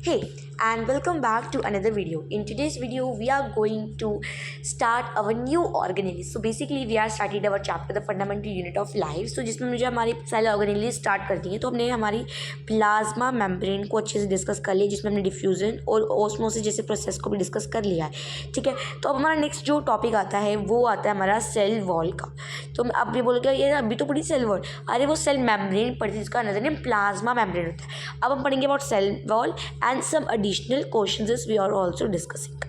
Hey, and welcome back to another video. In today's video, we are going to start our new organelle. So basically, we are started our chapter, the fundamental unit of life. So जिसमें मुझे हमारी cell organelle start कर दी है, तो हमने हमारी plasma membrane को अच्छे से डिस्कस कर लिया, जिसमें हमने डिफ्यूजन और ऑस्मोसिस जैसे प्रोसेस को भी डिस्कस कर लिया है. ठीक है, तो अब हमारा नेक्स्ट जो टॉपिक आता है वो आता है हमारा सेल वॉल का. तो अब ये बोलोगे ये अभी तो पढ़ी सेल वॉल, अरे वो सेल मेम्ब्रेन पढ़ती है, जिसका नजर नेम प्लाज्मा मेम्ब्रेन होता है. अब हम पढ़ेंगे about cell wall and some additional questions we are also discussing.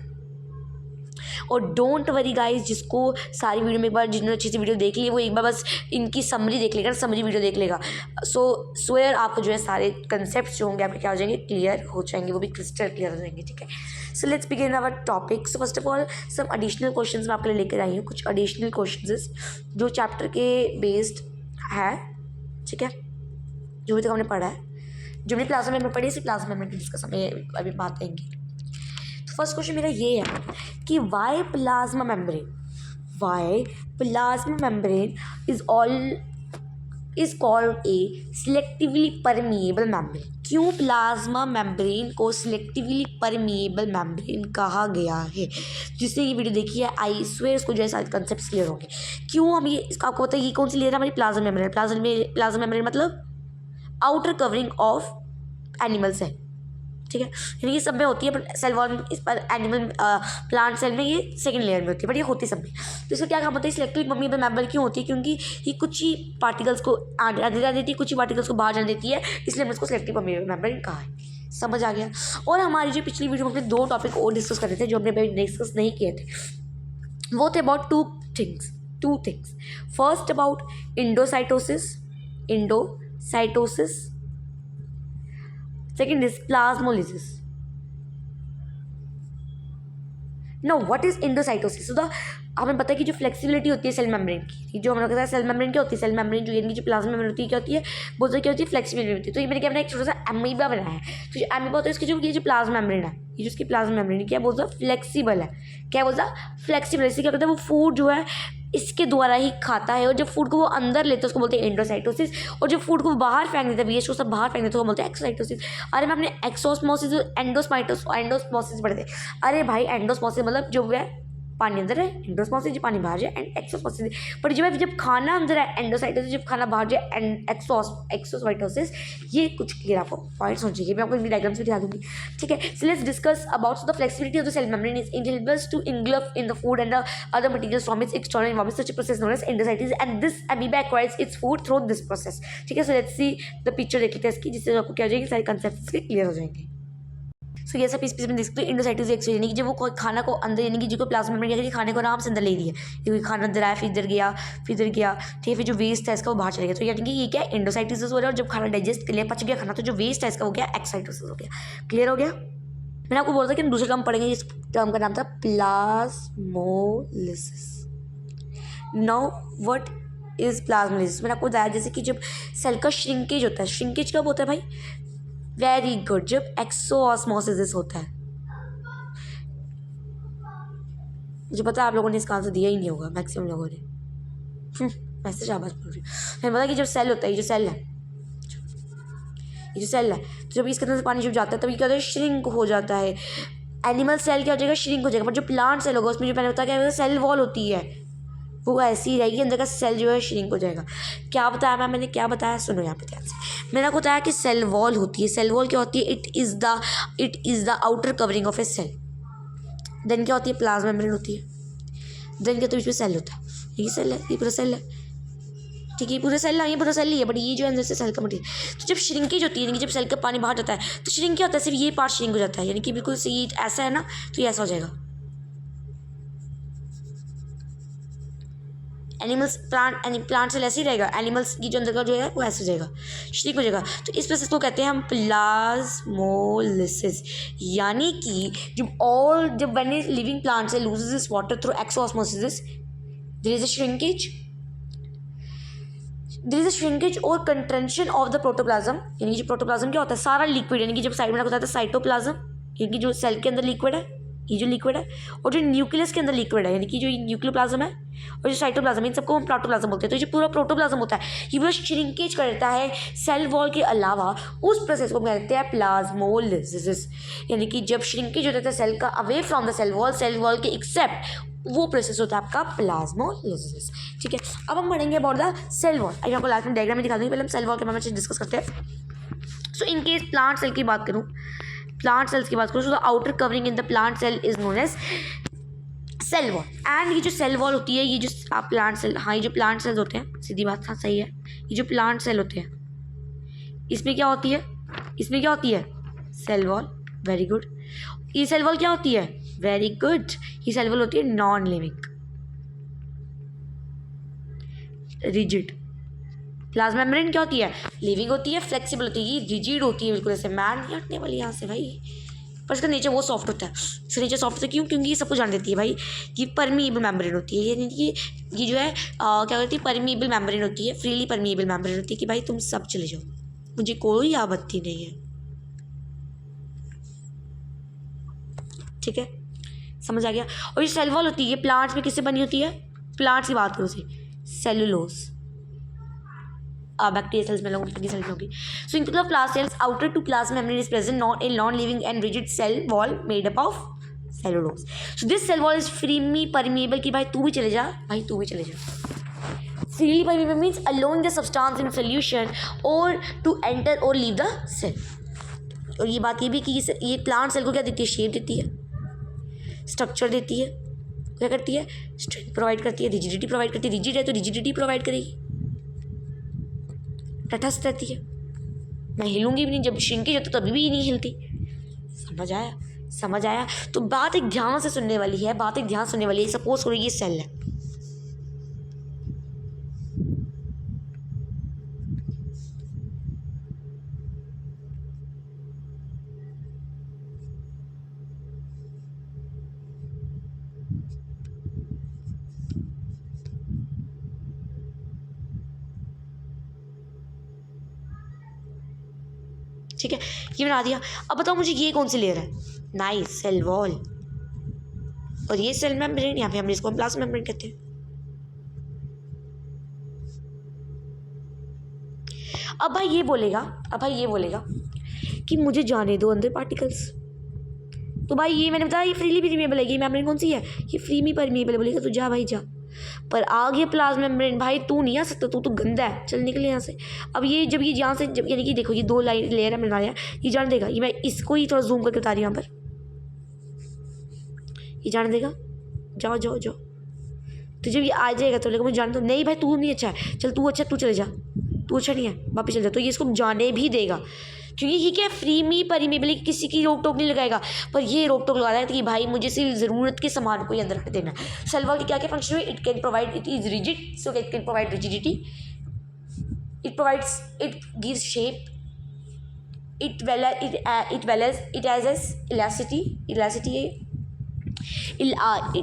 और डोंट वरी गाइज, जिसको सारी वीडियो में एक बार जिन्होंने अच्छी सी वीडियो देख ली है वो एक बार बस इनकी समरी देख लेगा, समरी वीडियो देख लेगा. सो स्वेयर आपको जो है सारे कंसेप्ट जो होंगे आपके क्या हो जाएंगे, क्लियर हो जाएंगे, वो भी क्रिस्टल क्लियर हो जाएंगे. ठीक है, so let's begin our topic. So first of all some additional questions मैं आपके लिए लेकर आई हूँ, कुछ एडिशनल क्वेश्चंस जो चैप्टर के बेस्ड है. ठीक है, जो भी तक हमने पढ़ा है, जो भी प्लाज्मा मेम्ब्रेन पढ़ी है, प्लाज्मा मेम्ब्रेन डिस्कस हमें अभी बात करेंगे. तो फर्स्ट क्वेश्चन मेरा ये है कि why plasma membrane is called a selectively permeable membrane. क्यों प्लाज्मा मेम्ब्रेन को सिलेक्टिवली परमिएबल मेम्ब्रेन कहा गया है? जिसने ये वीडियो देखी है आई स्वेयर उसको जो है सारे कंसेप्ट क्लियर होंगे. क्यों हम ये इसका आपको पता है, ये कौन सी लेयर है हमारी प्लाज्मा मेम्ब्रेन. प्लाज्मा मेम्ब्रेन मतलब आउटर कवरिंग ऑफ एनिमल्स है. ठीक है, यानी ये सब में होती है, पर सेल वॉल में इस पर एनिमल प्लांट सेल में ये सेकंड लेयर में होती है, बट ये होती सब में. तो इसका क्या काम होता है, सिलेक्टिव परमिएबल मेम्ब्रेन क्यों होती है? क्योंकि ये कुछ ही पार्टिकल्स को अंदर जाने देती है, कुछ ही पार्टिकल्स को बाहर जाने देती है, इसलिए हमने इसको सिलेक्टिव परमिएबल मेम्ब्रेन कहा है. समझ आ गया. और हमारी जो पिछली वीडियो में हमने दो टॉपिक और डिस्कस कर रहे थे जो हमने अभी डिस्कस नहीं किए थे, वो थे about two things. First about endocytosis. Second is plasmolysis. Now, what is endocytosis? So हमें पता है कि जो फ्लेक्सिबिलिटी होती है सेल मेम्ब्रेन की, जो हम लोग कहते हैं सेल मेम्ब्रेन क्या होती है, सेल मेम्ब्रेन जो यानी जो प्लाज्मा मेम्ब्रेन होती है क्या होती है, बहुत सारी क्या होती है, फ्लेक्सिबिलिटी होती है. तो ये मैंने क्या बनाया, एक छोटा सा एमीबा बनाया है. तो जो एमीबा होता है इसकी जो ये जो प्लाज्मा मेम्ब्रेन है, ये जो इसकी प्लाज्मा मेम्ब्रेन क्या बोलता है, फ्लेक्सिबल है. क्या बोलता है, फ्लेक्सिबल. इससे क्या करता है, वो फूड जो है इसके द्वारा ही खाता है, और जब फूड को वो अंदर लेते हैं उसको बोलते हैं एंडोसाइटोसिस, और जब फूड को बाहर फेंक देता है, वेस्ट को सब बाहर फेंक देते हैं, वो बोलते हैं एक्सोसाइटोसिस. अरे मैं अपने एक्सोस्मोसिस एंडोस्मोसिस पढ़े थे. अरे भाई एंडोस्मोसिस मतलब जो है पानी अंदर है, एंडोस्मोसिस जो पानी बाहर जाए, एंड एक्सोस्मोसिस. पर जब खाना अंदर है एंडोसाइटोसिस, जब खाना बाहर जाए एंड एक्सोसाइटोसिस. ये कुछ क्लियर आपको पॉइंट्स होने चाहिए, मैं आपको इन डायग्राम्स भी दिखा दूंगी. ठीक है, so let's discuss about the flexibility of the cell membrane is enables to engulf in the food and the other materials from its external environment, such a process known as endocytosis, and this amoeba acquires its food through this process. ठीक है, so let's see the picture देख लेते हैं इसकी, जिससे आपको क्या हो जाएगी, सारे कंसेप्ट्स के क्लियर हो जाएंगे. सो ये सब इस में देख सकते हो, इंडोसाइटोसिस एक्सचेंज यानी कि जब वो खाना को अंदर, यानी कि जो प्लाज्मा मेम्ब्रेन क्या करेगी, खाने को आराम से अंदर ले लिया, क्योंकि खाना अंदर आया फिर इधर गया. ठीक है, फिर जो वेस्ट है इसका वो बाहर चला गया. तो यानी कि ये क्या है, इंडोसाइटोसिस हो रहा है. और जब खाना डाइजेस्ट कर लिया, पच गया खाना, तो जो वेस्ट है इसका वो क्या, एक्साइटोसिस हो गया. क्लियर हो गया. मैंने आपको बोला था कि हम दूसरे टर्म पढ़ेंगे, इस टर्म का नाम था plasmolysis. Now what is plasmolysis? मैंने आपको बताया जैसे कि जब सेल का श्रिंकेज होता है. श्रिंकेज कब होता है भाई? वेरी गुड, जब एक्सोऑस्मोसिस होता है. मुझे पता है आप लोगों ने इसका आंसर दिया ही नहीं होगा, मैक्सिमम लोगों ने. वैसे शाबाश बोल रही हूँ. मैंने पता कि जब सेल होता है, ये जो सेल है, तो जब इसके अंदर से पानी छुप जाता है तब ये क्या होता है, श्रिंक हो जाता है. एनिमल सेल क्या हो जाएगा, श्रिंक हो जाएगा. पर जो प्लांट सेल होगा उसमें जो मैंने बताया क्या, सेल वॉल होती है, वो ऐसी ही रहेगी, अंदर का सेल जो है श्रिंक हो जाएगा. क्या बताया मैंने क्या बताया, सुनो यहाँ पे ध्यान से. मैंने आपको बताया कि सेल वॉल होती है. सेल वॉल क्या होती है, it is the outer covering of a cell. Then क्या होती है, प्लाज्मा मेम्ब्रेन होती है. देन क्या, तो इसमें सेल होता है. ये सेल है, ये पूरा सेल है. ठीक है, ये पूरा सेल ही है, बट ये जो अंदर से सेल का मटेरियल. तो जब श्रिंकेज होती है, यानी कि जब सेल का पानी बाहर जाता है, तो श्रिंक क्या होता है, सिर्फ ये पार्ट श्रिंक हो जाता है. यानी कि बिल्कुल से ये ऐसा है ना, तो ये ऐसा हो जाएगा. प्लांट सेल ऐसे ही रहेगा. एनिमल्स की जो अंदर का जो है वो ऐसे हो जाएगा, श्रिंक हो जाएगा. तो इस प्रोसेस को कहते हैं हम प्लाज्मोलिसिस. यानी कि जब when a living plant cell loses its water through exosmosis, there is a shrinkage or contraction of the protoplasm. यानी कि जो प्रोटोप्लाज्म क्या होता है, सारा लिक्विड, यानी कि जब साइड में बताया था साइटोप्लाज्म, यानी कि जो सेल के अंदर लिक्विड है, ये जो लिक्विड है, और जो न्यूक्लियस के अंदर लिक्विड है, यानी कि जो न्यूक्लियोप्लाज्म है और जो साइटोप्लाज्म है, इन सबको हम प्रोटोप्लाज्म बोलते हैं। तो ये जो पूरा प्रोटोप्लाज्म होता है ये पूरा श्रिंकेज करता है सेल वॉल के अलावा, उस प्रोसेस को कहते हैं प्लाज्मोलिसिस। यानी कि जब श्रिंकेज होता है सेल का away from the cell wall के एक्सेप्ट, वो प्रोसेस होता है आपका प्लाज्मोलिसिस। ठीक है, अब हम पढ़ेंगे अबाउट द सेल वॉल। अभी आपको लास्ट में डायग्राम में दिखा दूँगी, पहले हम सेल वॉल के बारे में डिस्कस करते हैं। So in case plant cell की बात करूँ, प्लांट सेल्स की बात करूँ, so the outer covering in the plant cell is known as cell wall. And ये जो सेल वॉल होती है, ये जो आप प्लांट सेल, हाँ ये जो प्लांट सेल्स होते हैं, सीधी बात, हाँ सही है, ये जो प्लांट सेल होते हैं इसमें क्या होती है, इसमें क्या होती है, सेल वॉल। Very good. ये सेल वॉल क्या होती है, वेरी गुड, ये सेल वॉल होती है non living, rigid. Plasma membrane क्या होती है, लिविंग होती है, फ्लेक्सिबल होती है, ये रिजिड होती है बिल्कुल ऐसे, मैन नहीं हटने वाली यहाँ से भाई, पर इसका नेचर बहुत सॉफ्ट होता है। इसका नेचर सॉफ्ट होता है क्यों, क्योंकि ये सबको जान देती है भाई, ये परमीएबल मेम्ब्रेन होती है, यानी कि ये जो है क्या करती है, परमीएबल मेम्ब्रेन होती है, फ्रीली परमीएबल मेम्ब्रेन होती है कि भाई तुम सब चले जाओ, मुझे कोई आपत्ति नहीं है। ठीक है, समझ आ गया। और ये सेल वॉल होती है, ये प्लांट्स में किससे बनी होती है, प्लांट्स की बात करो से, सेलुलोज। बैक्टीरिया सेल्स में लोगों सेल्स में होगी। So in case of plant cells, outer to plasma membrane is present not a non living and rigid cell wall made up of cellulose. So this cell wall is freely permeable कि भाई तू भी चले जा, भाई तू भी चले जा। Freely permeable means allowing the substance in solution or to enter or leave the cell. और ये बात ये भी कि ये प्लांट सेल को क्या देती है, शेप देती है, स्ट्रक्चर देती है, क्या करती है, स्ट्रेंथ प्रोवाइड करती है, रिजिडिटी प्रोवाइड करती है, रिजिड है तो रिजिडिटी प्रोवाइड करेगी, तटस्थ रहती है, मैं हिलूंगी भी नहीं, जब श्रिंकेज होती तो तभी भी नहीं हिलती। समझ आया, समझ आया। तो बात एक ध्यान से सुनने वाली है, बात एक ध्यान सुनने वाली है। सपोज करो ये सेल है, ठीक है, ये बना दिया। अब बताओ मुझे ये कौन सी लेयर है, नाइस, सेल वॉल। और ये सेल मेम्ब्रेन, यहाँ पे हम इसको प्लाज्मा मेम्ब्रेन कहते हैं। अब भाई ये बोलेगा कि मुझे जाने दो अंदर पार्टिकल्स, तो भाई ये मैंने बताया ये फ्रीली परमीएबल है, ये मेम्ब्रेन कौन सी है, ये फ्री परमीएबल है, बोलेगा तो जा भाई जा। पर आ गया प्लाज्मा मेम्ब्रेन, भाई तू नहीं आ सकता, तू तो गंदा है, चल निकल यहाँ से। अब ये जब ये यहाँ से, जब यानी कि देखो ये दो लाइन लेयर है बनाया, ये जान देगा, ये मैं इसको ही थोड़ा जूम करके बता रही हूँ यहाँ पर, ये जान देगा, जाओ जाओ जाओ। तो जब ये आ जाएगा तो लेगा मुझे जान दो, नहीं भाई तू नहीं अच्छा है, चल तू अच्छा, तू चले जा, तू अच्छा नहीं है, वापस चल जा। तो ये इसको जाने भी देगा, क्योंकि ये क्या फ्री परमीएबल, किसी की रोक टोक नहीं लगाएगा। पर ये रोक टोक लगा रहा है कि भाई मुझे सिर्फ ज़रूरत के सामान को ही अंदर कर देना है। सेल वॉल की क्या क्या फंक्शन है, it can provide, it is rigid, so it can provide rigidity, it provides, it gives shape, it has elasticity,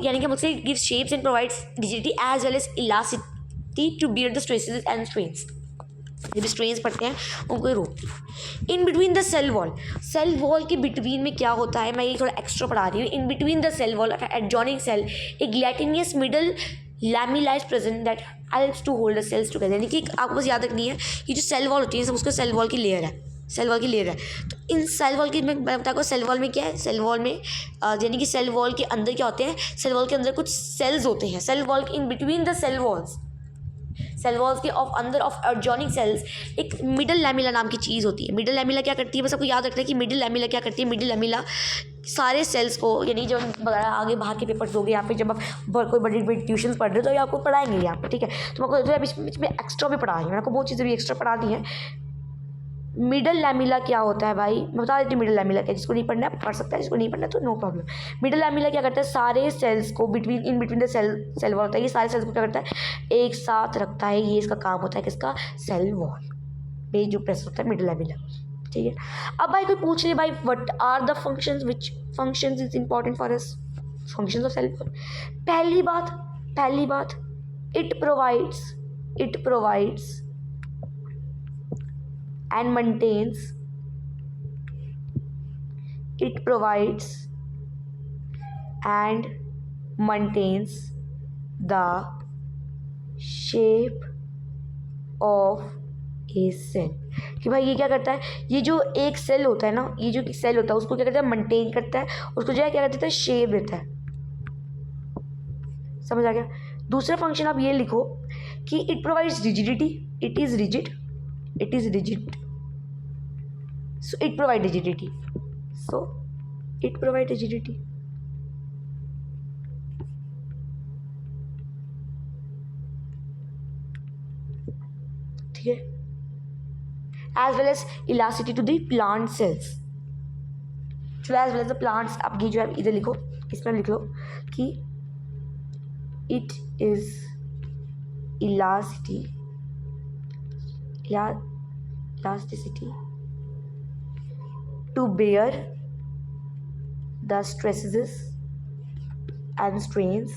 यानी कि मुझसे give shapes and provides rigidity as well as elasticity to bear the stresses and strains. जब strains पड़ते हैं उनको रोकती है। In between the cell wall के बिटवीन में क्या होता है, मैं ये थोड़ा एक्स्ट्रा पढ़ा रही हूँ। In between the cell wall adjoining cell a gelatinous middle lamella is present that helps to hold the cells together. यानी कि आपको बस याद रखनी है, ये जो सेल वॉल होती है उसका सेल वॉल की लेयर है, सेल वॉल की लेयर है। तो इन सेल वॉल की मैं बताऊँ सेल वॉल में क्या है, सेल वॉल में यानी कि सेल वॉल के अंदर क्या होते हैं, सेल वॉल के अंदर कुछ सेल्स होते हैं। Cell wall in between the cell walls के ऑफ अंदर ऑफ एडजॉइनिंग सेल्स एक मिडल लैमिला नाम की चीज़ होती है। मिडल लैमिला क्या करती है, बस आपको याद रखना है कि मिडल लैमिला क्या करती है। मिडल लैमिला सारे सेल्स को, यानी जब आगे बाहर के पेपर्स दोगे, यहाँ पे जब आप कोई बड़ी बड़ी ट्यूशन पढ़ रहे हो तो ये आपको पढ़ाएंगे यहाँ पे, ठीक है। तो मैं आपको बीच में एक्स्ट्रा भी पढ़ा रही हूँ, मैंने आपको बहुत चीज़ें भी एक्स्ट्रा पढ़ा दी हैं। मिडल लैमिला क्या होता है भाई, मैं बता देती हूँ मिडल लैमिला क्या, जिसको नहीं पढ़ना है पढ़ सकता है, जिसको नहीं पढ़ना है तो नो प्रॉब्लम। मिडल लैमिला क्या करता है, सारे सेल्स को in between the cell wall होता है, ये सारे सेल्स को क्या करता है, एक साथ रखता है। ये इसका काम होता है, किसका, सेल वॉल पे जो प्रेस होता है मिडल लैमिला, ठीक है। अब भाई कोई पूछ ले भाई what are the functions, which functions is important for us, functions of cell wall. पहली बात it provides and and maintains the shape of a cell। कि भाई ये क्या करता है, ये जो एक सेल होता है ना, ये जो सेल होता है उसको क्या करता है, मेंटेन करता है, उसको जो है क्या देता है, शेप देता है। समझ आ गया। दूसरा फंक्शन आप ये लिखो कि it provides rigidity, it is rigid, so it provide rigidity, ठीक है। As well as elasticity to the plant cells. चलो as well as the plants, आप ये जो है इधर लिखो, इसमें लिख लो कि it is elasticity to bear the stresses and strains।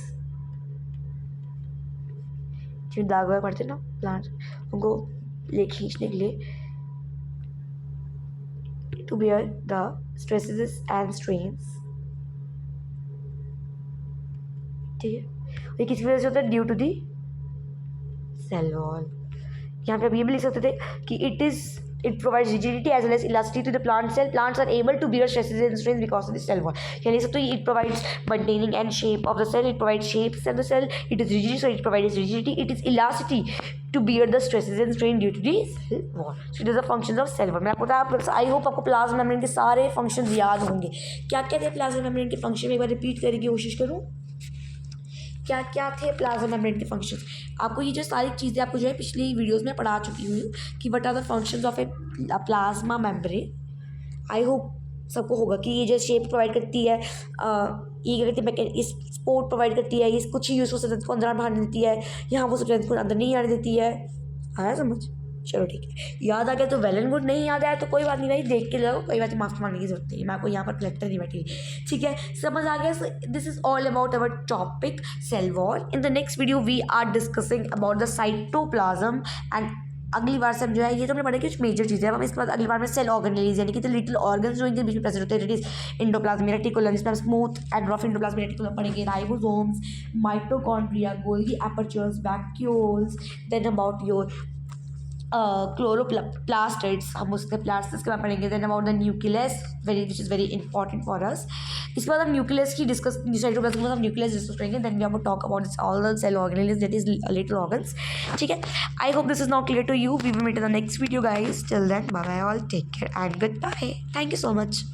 जो दाग वाग पड़ते हैं ना प्लांट उनको ले खींचने के लिए, to bear the stresses and strains, ठीक है। ये किसकी वजह से होता है, due to the cell wall. यहाँ पे आप ये भी लिख सकते थे कि it provides rigidity as well as elasticity to the plant cell. Plants are able to bear stresses and strains because of the cell wall। क्या लिख सकते हो, it provides maintaining and shape of the cell, it provides shapes of the cell, it is rigid so it provides rigidity, it is elasticity to bear the stresses and strain due to the cell wall। So it is the functions of cell wall। मैं आपको बता, I hope आपको plasma membrane के सारे function याद होंगे। क्या क्या थे प्लाज्मा मेम्ब्रेन के फंक्शन, एक बार रिपीट करने की कोशिश करूँ, क्या क्या थे प्लाज्मा मेम्ब्रेन के फंक्शंस। आपको ये जो सारी चीज़ें आपको जो है पिछली वीडियोस में पढ़ा चुकी हूँ कि what are the functions of a plasma membrane. I hope सबको होगा कि ये जो शेप प्रोवाइड करती है, ये क्या कहती है, इस सपोर्ट प्रोवाइड करती है, ये कुछ ही यूजफुल सब्जेक्ट को अंदर बाहर देती है, यहाँ वो सब्जेक्ट को अंदर नहीं आने देती है। आया समझ, चलो ठीक है, याद आ गया तो वेल एंड गुड, नहीं याद आया तो कोई बात नहीं भाई, देख के लो, कोई बात नहीं, माफी मांगने की जरूरत नहीं, मैं आपको यहाँ पर कलेक्टर नहीं बैठी, ठीक है, समझ आ गया। This is all about our topic cell wall. In the next video we are discussing about the cytoplasm and अगली बार से हम जो है, ये तो हमने पढ़ा कि कुछ मेजर चीज़ें हैं, हम इसके बाद अगली बार में सेल ऑर्गेनेलीज यानी कि तो लिटिल ऑर्गन्स जो इनके बीच में प्रेजेंट होते हैं, इट इज एंडोप्लाज्मिक रेटिकुलम, जिसमें हम smooth and rough endoplasmic reticulum पढ़ेंगे, ribosomes, mitochondria, golgi apparatus, vacuoles, then about your chloroplastids, हम उसके प्लास्टिड्स के बारे में पढ़ेंगे, then about the nucleus which is very important for us. इसके बाद हम न्यूक्लियस की डिस्कस, साइटोप्लाज्म के बाद हम न्यूक्लियस डिस्कस करेंगे, then we have to talk about all the cell organelles that is little organs, ठीक है। I hope this is now clear to you. We will meet in the next video guys, till then bye bye all, take care and good bye, thank you so much.